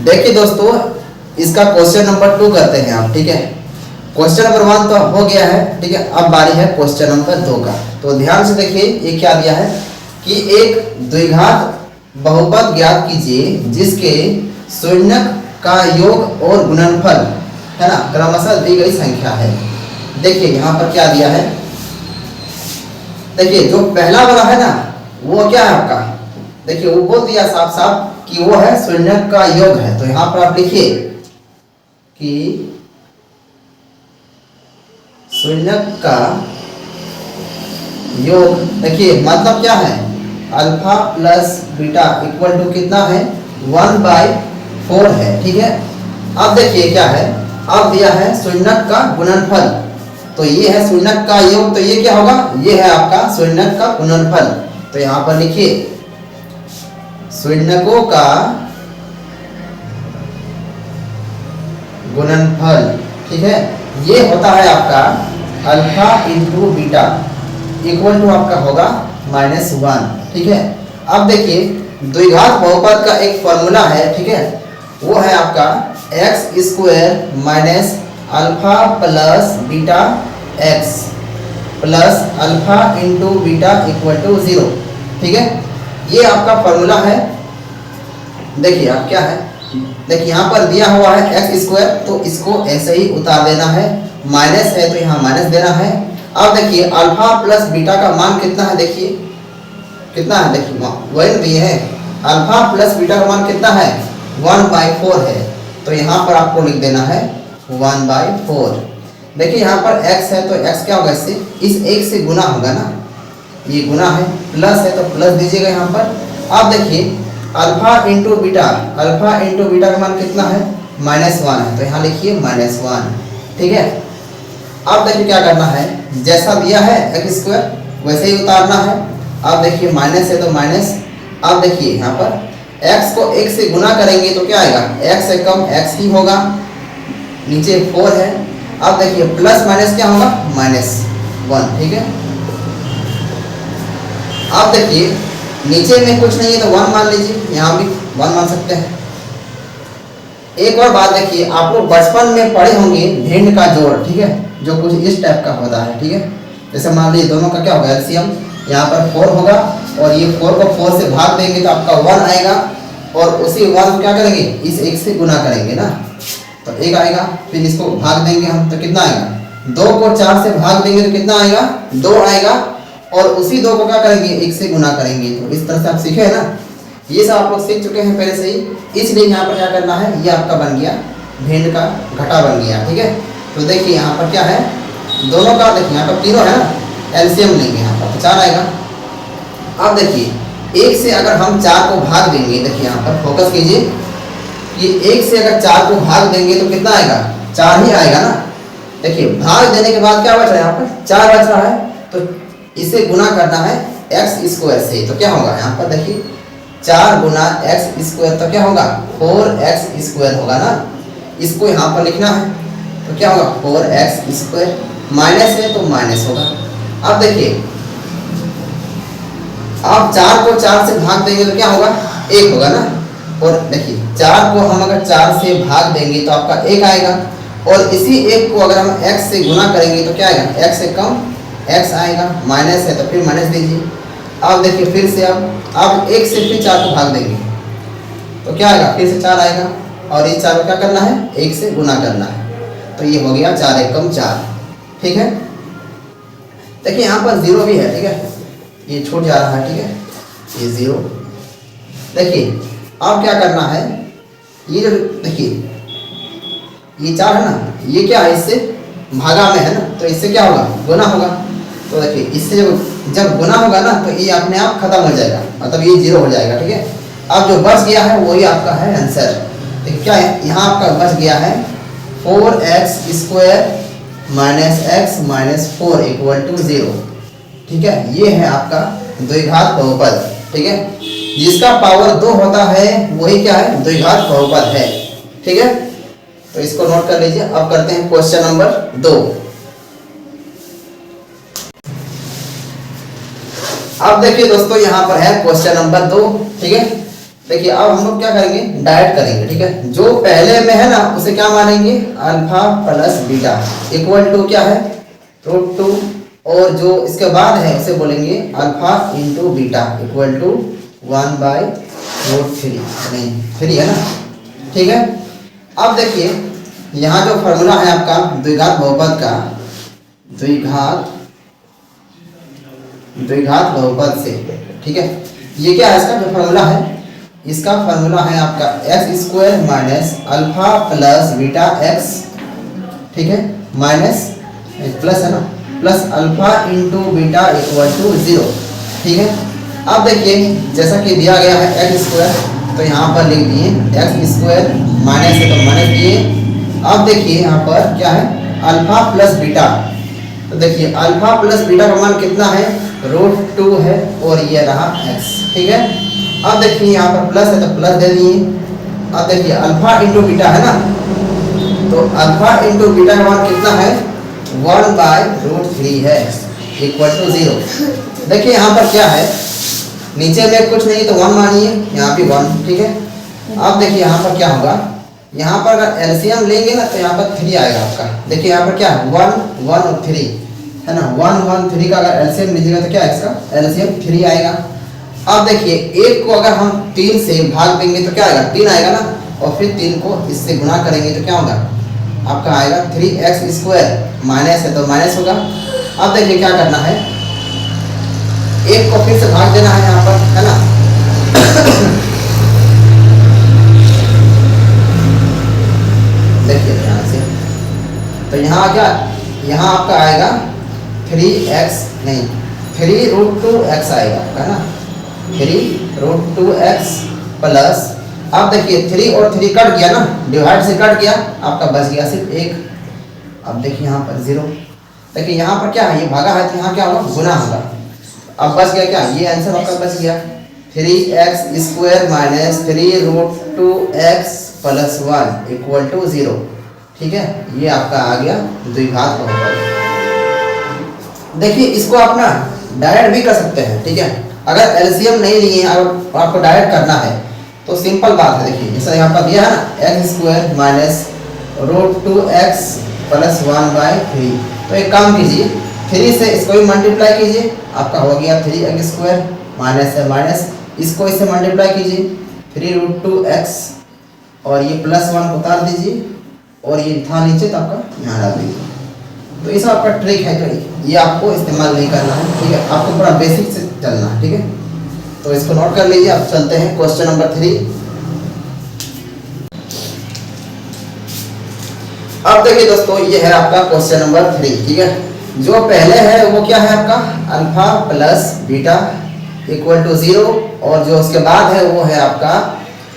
देखिए दोस्तों, इसका क्वेश्चन नंबर 2 करते हैं आप। ठीक है, क्वेश्चन नंबर 1 तो हो गया है। ठीक है, अब बारी है क्वेश्चन नंबर 2 का। तो ध्यान से देखिए, ये क्या दिया है कि एक द्विघात बहुपद ज्ञात कीजिए जिसके शून्यक का योग और गुणनफल है ना क्रमशः दी गई संख्या है। देखिए यहाँ पर क्या दिया है, देखिए जो पहला वाला है ना वो क्या है आपका, देखिए वो बोल दिया साफ साफ कि वो है शून्यक का योग है। तो यहाँ पर आप लिखिए कि शून्यक का योग। देखिए मतलब क्या है, alpha plus beta equal to कितना है 1/4 है। ठीक है, अब देखिए क्या है, अब दिया है शून्यक का गुणनफल। तो ये है शून्यक का योग, तो ये क्या होगा, ये है आपका शून्यक का गुणनफल। तो यहाँ पर लिखिए शून्यकों का गुणनफल। ठीक है, ये होता है आपका alpha into beta equal to आपका होगा -1। ठीक है, अब देखिए द्विघात बहुपद का एक फॉर्मूला है। ठीक है, वो है आपका x² minus alpha plus beta x plus alpha into beta equal to 0। ठीक है, ये आपका फॉर्मूला है। देखिए आप क्या है, देखिए यहाँ पर दिया हुआ है x², तो इसको ऐसे ही उतार देना है, माइनस है तो यहाँ माइनस देना है। अब देखिए अल्फा प्लस बीटा का मान कितना है, देखिए कितना है, देखिए वही दिए है, अल्फा प्लस बीटा का मान कितना है 1/4 है। तो यहाँ पर आपको लिख देना है 1/4। देखिए यहाँ पर x है तो x क्या होगा, इससे इस 1 से गुना होगा ना, ये गुना है, प्लस है तो प्लस दीजिएगा यहाँ पर। अब देखिए alpha into beta, alpha into beta का मान कितना है -1 है, तो यहाँ लिखिए -1। ठीक है, अब देखिए क्या करना है, जैसा दिया है x² वैसे ही उतारना है। अब देखिए माइनस है तो माइनस। अब देखिए यहाँ पर x को 1 से गुना करेंगे तो क्या आएगा, x से कम x ही होगा, नीचे 4 है। अब देखिए प्लस माइनस क्या होगा -1। ठीक है, अब देखिए नीचे में कुछ नहीं है तो 1 मान लीजिए, यहाँ भी 1 मान सकते हैं। एक और बात देखिए, आप लोग बचपन में पढ़े होंगे भिन्न का जोड़। ठीक है, जो कुछ इस टाइप का होता है। ठीक है, जैसे मान लीजिए दोनों का क्या होगा एलसीएम, यहाँ पर 4 होगा और ये 4 को 4 से भाग देंगे तो आपका 1 आएगा, और उसी 1 को क्या करेंगे, इस 1 से गुना करेंगे ना, तो 1 आएगा। फिर इसको भाग देंगे हम तो कितना आएगा, 2 को 4 से भाग देंगे तो कितना आएगा 2 आएगा, और उसी 2 को क्या करेंगे 1 से गुना करेंगे। तो इस तरह से आप सीखे हैं ना, ये सब आप लोग सीख चुके हैं पहले से ही, इसलिए यहाँ पर क्या करना है, ये आपका बन गया भिन्न का घटा बन गया। ठीक है, तो देखिए यहाँ पर क्या है, दोनों का देखिए यहाँ पर तीनों है ना, एलसीएम लेंगे यहाँ पर तो 4 आएगा। अब देखिए 1 से अगर हम 4 को भाग देंगे, देखिए यहाँ पर फोकस कीजिए कि 1 से अगर 4 को भाग देंगे तो कितना आएगा 4 ही आएगा ना। देखिए भाग देने के बाद क्या बच रहा है, यहाँ पर 4 बच रहा है, तो इसे गुना करना है x² से। तो क्या होगा यहाँ पर देखिए 4 गुना x², तो क्या होगा 4x² होगा ना, इसको यहाँ पर लिखना है तो क्या होगा 4x², माइनस है तो माइनस होगा। अब देखिए आप 4 को 4 से भाग देंगे तो क्या होगा 1 होगा ना, और देखिए 4 को हम अगर 4 से भाग देंगे तो आपका 1 आएगा, और इसी 1 को अगर हम x से गुना करेंगे तो क्या आएगा, x से कम x आएगा, माइनस है तो फिर माइनस दीजिए। अब देखिए फिर से अब 1 से फिर 4 को भाग देंगे तो क्या आएगा, फिर से 4 आएगा, और इस 4 को क्या करना है 1 से गुना करना है, तो ये हो गया 4 × 4। ठीक है, देखिए यहाँ पर 0 भी है। ठीक है, ये छूट जा रहा है। ठीक है, ये 0। देखिए अब क्या करना है, ये जो देखिए ये 4 है ना, ये क्या है इससे भागा में है ना, तो इससे क्या होगा गुना होगा। तो देखिए इससे जब गुना होगा ना तो ये अपने आप खत्म हो जाएगा, मतलब ये 0 हो जाएगा। ठीक है, अब जो बच गया है वही आपका है आंसर। देखिए क्या है, यहाँ आपका बच गया है 4x² minus x minus 4 equal to 0। ठीक है, ये है आपका द्विघात बहुपद। ठीक है, जिसका पावर 2 होता है वही क्या है द्विघात बहुपद है। ठीक है, तो इसको नोट कर लीजिए। अब करते हैं क्वेश्चन नंबर 2। अब देखिए दोस्तों यहाँ पर है क्वेश्चन नंबर 2। ठीक है, देखिए अब हम लोग क्या करेंगे, डायरेक्ट करेंगे, ठीक है। जो पहले में है ना उसे क्या मानेंगे, alpha plus beta equal to क्या है, रूट टू, और जो इसके बाद है उसे बोलेंगे alpha into beta equal to 1/√3, नहीं 3 है ना, ठीक है। अब देखिए यहाँ जो फॉर्मूला है आपका द्विघात बहुपद का, द्विघात बहुपद से, ठीक है। ये क्या है, इसका जो फॉर्मूला है, इसका फॉर्मूला है आपका x² minus alpha plus beta x, ठीक है, माइनस प्लस है ना, plus alpha into beta equal to 0, ठीक है। अब देखिए जैसा कि दिया गया है x², तो यहाँ पर लिख दिए x² माइनस है तो माइनस दिए। अब देखिए यहाँ पर क्या है, अल्फा प्लस बीटा, तो देखिए अल्फा प्लस बीटा का मान कितना है, √2 है, और ये रहा x, ठीक है। अब देखिए यहाँ पर प्लस है तो प्लस दे दिए। अब देखिए अल्फा इंटू बीटा है ना, तो अल्फा इंटू बीटा का मान कितना है, 1/√3 है इक्वल टू 0। देखिए यहाँ पर क्या है, नीचे में कुछ नहीं तो 1 मानिए, यहाँ भी 1, ठीक है। अब देखिए यहाँ पर क्या होगा, यहाँ पर अगर एलसीएम लेंगे ना तो यहाँ पर 3 आएगा आपका। देखिए यहाँ पर क्या है, 1 1 और 3 है ना, 1 1 3 का अगर एलसीएम लीजिएगा तो क्या है, इसका एलसीएम 3 आएगा। अब देखिए एक को अगर हम 3 से भाग देंगे तो क्या आएगा, 3 आएगा ना, और फिर 3 को इससे गुणा करेंगे तो क्या होगा, आपका आएगा 3x², माइनस है तो माइनस होगा। अब देखिए क्या करना है, एक को फिर से भाग देना है यहाँ पर, है ना। देखिए ध्यान से, तो यहाँ क्या, यहाँ आपका आएगा 3x नहीं 3√2x आएगा, है ना, 3√2x प्लस, अब देखिए 3 और 3 कट गया ना, डिवाइड से कट गया, आपका बच गया सिर्फ 1। अब देखिए यहाँ पर 0, देखिए यहाँ पर क्या है, ये भागा है तो यहाँ क्या होगा, गुना होगा। अब बच गया क्या, ये आंसर आपका बच गया, 3x² minus 3√2x plus 1 equal to 0, ठीक है। ये आपका आ गया द्विघात बहुपद। देखिए इसको आप ना डायरेक्ट भी कर सकते हैं, ठीक है। अगर एलसीएम नहीं लिए और आपको डायरेक्ट करना है तो सिंपल बात है, देखिए जैसा यहाँ पर दिया है ना, x² माइनस √2x प्लस 1/3, तो एक काम कीजिए, 3 से इसको भी मल्टीप्लाई कीजिए, आपका हो गया 3x² माइनस है माइनस, इसको इससे मल्टीप्लाई कीजिए 3√2x, और ये प्लस 1 उतार दीजिए, और ये था नीचे तो आपका यहाँ डाल दीजिए। तो ये सब आपका ट्रिक है, जो ये आपको इस्तेमाल नहीं करना है, ठीक है, आपको पूरा बेसिक से चलना है, ठीक है। तो इसको नोट कर लीजिए। अब चलते हैं क्वेश्चन नंबर 3। अब देखिए दोस्तों, ये है आपका क्वेश्चन नंबर 3, ठीक है। जो पहले है वो क्या है आपका, alpha plus beta equal to 0, और जो उसके बाद है वो है आपका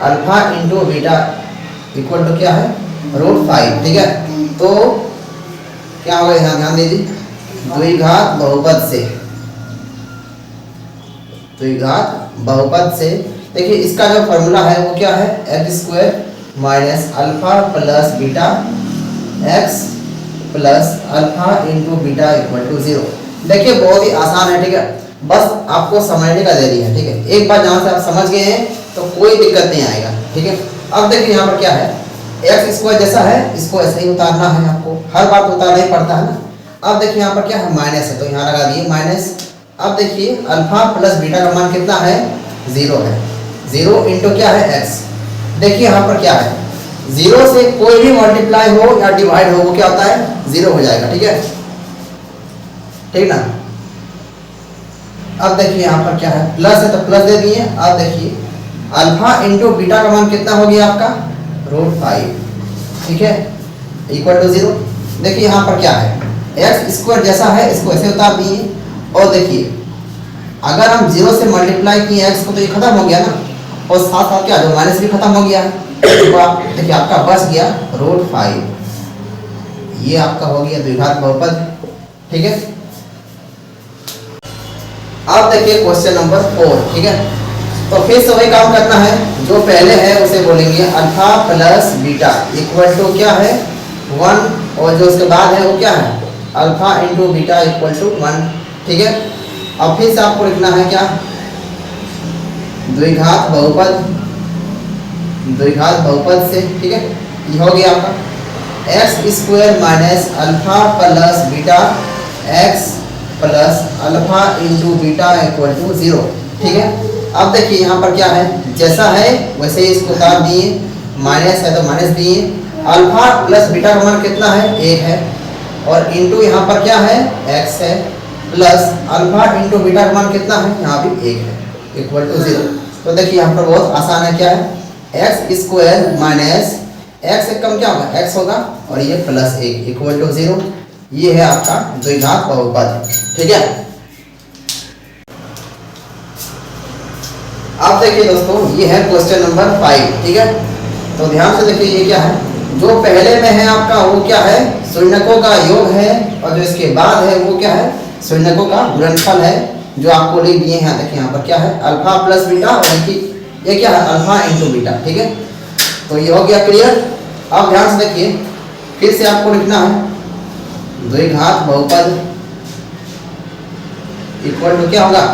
alpha into beta equal to क्या है, √5, ठीक है। तो क्या होगा, यहाँ ध्यान दीजिए, द्विघात बहुपद से, द्विघात बहुपद से देखिए इसका जो फॉर्मूला है वो क्या है, x² minus alpha plus beta x plus alpha into beta equal to 0। देखिए बहुत ही आसान है, ठीक है, बस आपको समझने का देरी है, ठीक है। एक बार जहाँ से आप समझ गए हैं तो कोई दिक्कत नहीं आएगा, ठीक है। अब देखिए यहाँ पर क्या है, x² जैसा है इसको ऐसे ही उतारना है, आपको हर बार तो उतारना ही पड़ता है ना। अब देखिए यहाँ पर क्या है, माइनस है तो यहाँ लगा दिए माइनस। अब देखिए अल्फा प्लस बीटा का मान कितना है, 0 है, 0 इंटू क्या है, x। देखिए यहाँ पर क्या है, 0 से कोई भी मल्टीप्लाई हो या डिवाइड हो वो क्या होता है, 0 हो जाएगा, ठीक है, ठीक ना। अब देखिए यहाँ पर क्या है, प्लस है तो प्लस दे दिए। अब देखिए अल्फा इंटू बीटा का मान कितना हो गया आपका, √5, ठीक है, इक्वल टू 0। देखिए यहाँ पर क्या है, x² जैसा है इसको ऐसे उतार दिए, और देखिए अगर हम 0 से मल्टीप्लाई किए x को तो ये खत्म हो गया ना, और साथ साथ क्या जो माइनस भी खत्म हो गया है, तो आप देखिए आपका बच गया √5, ये आपका हो गया द्विघात बहुपद, ठीक है। अब देखिए क्वेश्चन नंबर 4, ठीक है। तो फिर से वही काम करना है, जो पहले है उसे बोलेंगे alpha plus beta equal to क्या है, 1, और जो उसके बाद है वो क्या है, alpha into beta equal to 1, ठीक है। अब फिर से आपको लिखना है क्या, द्विघात बहुपद, द्विघात बहुपद से, ठीक है। ये हो गया आपका x square minus alpha plus beta x plus alpha into beta equal to 0, ठीक है। अब देखिए यहाँ पर क्या है, जैसा है वैसे ही इसको उतार दिए, माइनस है तो माइनस दिए, अल्फा प्लस बीटा का मान कितना है 1 है, और इंटू यहाँ पर क्या है x है, प्लस अल्फा इंटू बीटा का मान कितना है यहाँ भी 1 है, इक्वल टू 0। तो देखिए यहाँ पर बहुत आसान है, क्या है एक्स स्क्वायर माइनस एक्स से कम क्या होगा x होगा, और ये प्लस 1 इक्वल टू 0। ये है आपका द्विघात बहुपद, ठीक है। अब देखिए दोस्तों, ये है क्वेश्चन नंबर 5, ठीक है। तो ध्यान से देखिए, ये क्या है, जो पहले में है आपका वो क्या है, शून्यकों का योग है, और जो इसके बाद है वो क्या है, शून्यकों का गुणनफल है, जो आपको लिख दिए हैं। देखिए यहाँ पर क्या है, अल्फा प्लस बीटा, और ये क्या है अल्फा इंटू बीटा, ठीक है। तो ये हो गया क्लियर। अब ध्यान से देखिए, फिर से आपको लिखना है द्विघात बहुपद इक्वल टू क्या होगा,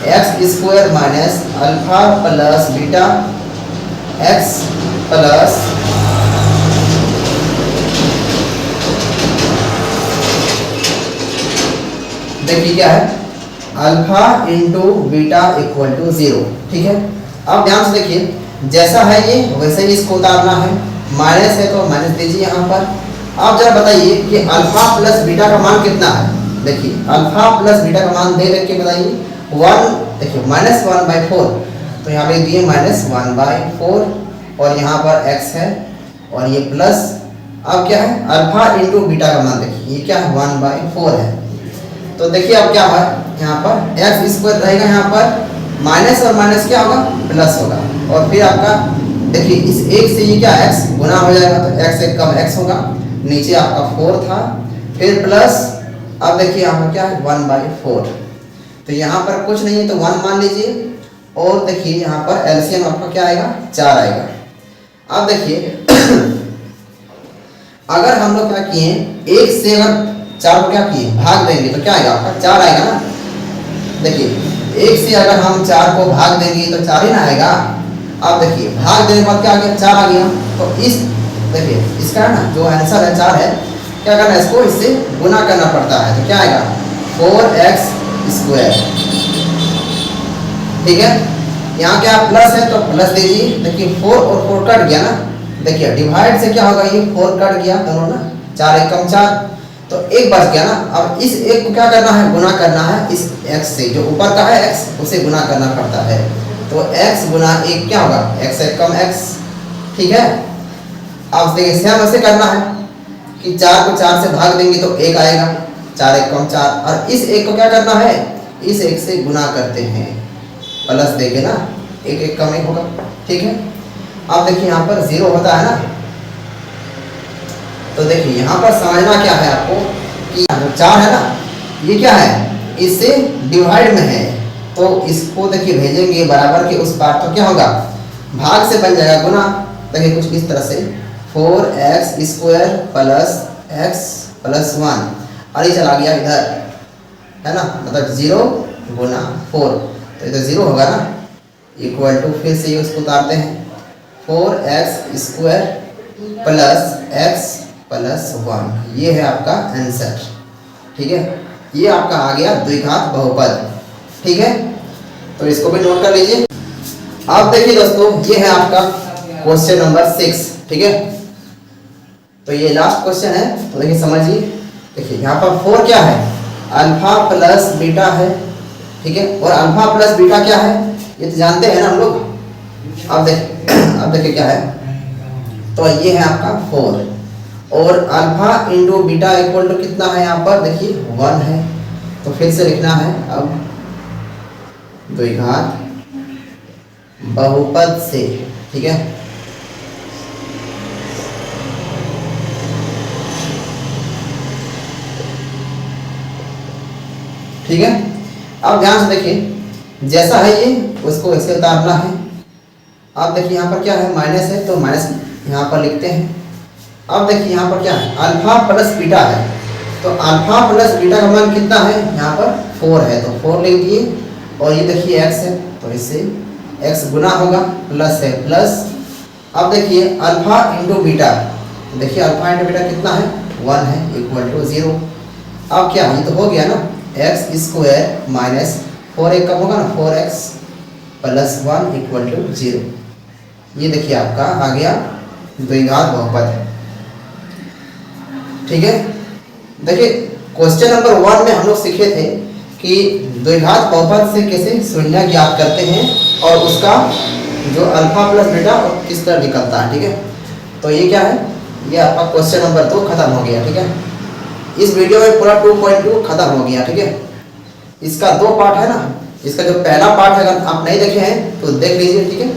x square minus alpha plus beta x plus देखिए क्या है alpha into beta equal to 0, ठीक है। अब ध्यान से देखिए, जैसा है ये वैसे ही इसको उतारना है, माइनस है तो माइनस दीजिए यहाँ पर। आप जरा बताइए कि अल्फा प्लस बीटा का मान कितना है। देखिए अल्फा प्लस बीटा का मान दे रख के बताइए 1, देखिए माइनस 1/4, तो यहाँ पे दिए माइनस 1/4, और यहाँ पर x है, और ये प्लस, अब क्या है अल्फा इंटू बीटा का मान, देखिए ये क्या है 1/4 है। तो देखिए अब क्या है, यहाँ पर एक्स स्क्वायर रहेगा, यहाँ पर माइनस और माइनस क्या होगा प्लस होगा, और फिर आपका देखिए इस एक से ये क्या x गुना हो जाएगा, तो x से कम x होगा, नीचे आपका 4 था, फिर प्लस, अब देखिए यहाँ पर क्या है 1/4, तो यहाँ पर कुछ नहीं है तो 1 मान लीजिए, और देखिए यहाँ पर एलसीएम आपका क्या आएगा 4 आएगा। अब देखिए अगर हम लोग क्या किए, एक से अगर 4 को क्या किए भाग देंगे तो क्या आएगा आपका 4 आएगा ना। देखिए एक से अगर हम 4 को भाग देंगे तो 4 ही ना आएगा। अब देखिए भाग देने के बाद क्या आ गया 4 आ गया, तो इस देखिए इसका ना जो आंसर है 4 है, क्या करना है इसको इससे गुना करना पड़ता है, तो क्या आएगा 4x स्क्वायर, ठीक है। यहाँ क्या प्लस है तो प्लस दीजिए, देखिए 4 और 4 कट गया ना, देखिए डिवाइड से क्या होगा, ये 4 कट गया दोनों ना, 4 एक कम 4, तो एक बच गया ना। अब इस एक को क्या करना है गुना करना है इस x से, जो ऊपर का है x उसे गुना करना पड़ता है, तो x गुना 1 क्या होगा x से कम x, ठीक है। अब देखिए सेम ऐसे करना है कि 4 को 4 से भाग देंगे तो 1 आएगा, 4 एक कम 4, और इस एक को क्या करना है इस एक से गुना करते हैं, प्लस देंगे ना, 1 एक कम 1 होगा, ठीक है। अब देखिए यहाँ पर 0 होता है ना, तो देखिए यहाँ पर समझना क्या है आपको कि जो 4 है ना ये क्या है इससे डिवाइड में है, तो इसको देखिए भेजेंगे बराबर के उस पार, तो क्या होगा भाग से बन जाएगा गुना। देखिए कुछ इस तरह से 4x square plus x plus 1, और ये चला गया इधर है ना, मतलब 0 गुना 4, तो इधर 0 होगा ना, इक्वल टू फिर से ये उसको उतारते हैं 4x square plus x plus 1, ये है आपका आंसर, ठीक है। ये आपका आ गया द्विघात बहुपद, ठीक है। तो इसको भी नोट कर लीजिए। अब देखिए दोस्तों, ये है आपका क्वेश्चन नंबर 6, ठीक है। तो ये लास्ट क्वेश्चन है, तो देखिए समझिए। देखिए यहाँ पर 4 क्या है अल्फा प्लस बीटा है, ठीक है, और अल्फा प्लस बीटा क्या है ये तो जानते हैं ना हम लोग। अब देखिए क्या है, तो ये है आपका 4, और alpha into beta equal to कितना है यहाँ पर देखिए 1 है, तो फिर से लिखना है अब द्विघात बहुपद से, ठीक है। ठीक है, अब ध्यान से देखिए जैसा है ये उसको ऐसे उतारना है। अब देखिए यहाँ पर क्या है माइनस है, तो माइनस यहाँ पर लिखते हैं। अब देखिए यहाँ पर क्या है अल्फा प्लस बीटा है, तो अल्फा प्लस बीटा का मान कितना है यहाँ पर 4 है, तो 4 लिख दिए, और ये देखिए x है तो इससे x गुना होगा, प्लस है प्लस, अब देखिए अल्फा इंटू बीटा, देखिए अल्फा इंटू बीटा कितना है 1 है इक्वल टू 0। अब क्या ये तो हो गया ना एक्स स्क्वायर माइनस 4 कब होगा ना 4x प्लस 1 इक्वल टू 0। ये देखिए आपका आ गया द्विघात बहुपद। ठीक है, देखिए क्वेश्चन नंबर 1 में हम लोग सीखे थे कि द्विघात बहुपद से कैसे शून्य ज्ञात करते हैं और उसका जो अल्फा प्लस बीटा किस तरह निकलता है। ठीक है, तो ये क्या है, ये आपका क्वेश्चन नंबर 2 खत्म हो गया। ठीक है, इस वीडियो में पूरा 2.2 खत्म हो गया। ठीक है, इसका 2 पार्ट है ना, इसका जो पहला पार्ट है अगर आप नहीं देखे हैं तो देख लीजिए। ठीक है।